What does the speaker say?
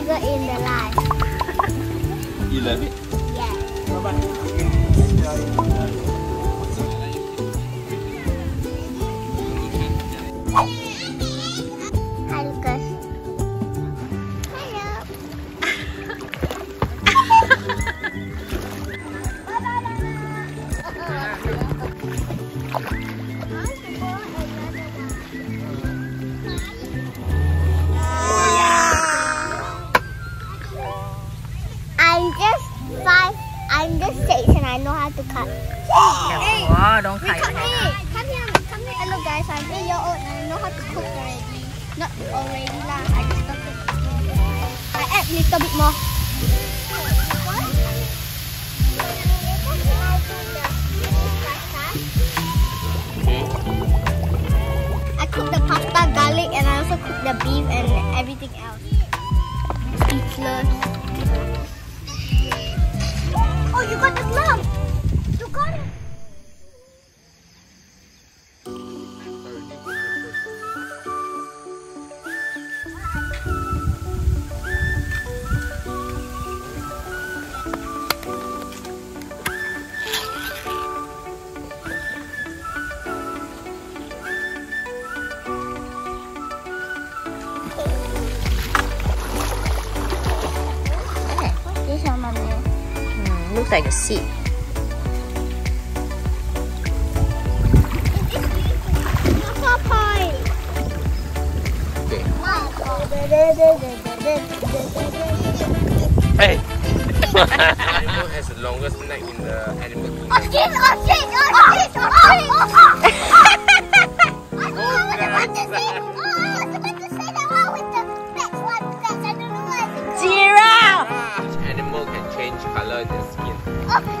burger in the life. You love it? Yeah. Hi, Lucas. Hello. I'm just 6 and I know how to cut. Hey, don't cut your hair. Come here. Hello guys, I'm 8 years old and I know how to cook already. Not already lah, I just started. I add a little bit more. I cook the pasta, garlic, and I also cook the beef and everything else. Speechless. Oh, you got the glove! You got it! This is my meal. Looks like a seed. Hey! Animal has the longest neck in the animal kingdom. Oh shit! Oh shit! Oh shit! Oh shit! I was about to say that one with the next one. I don't know why. Giraffe! Each animal can change color in their skin. Oh.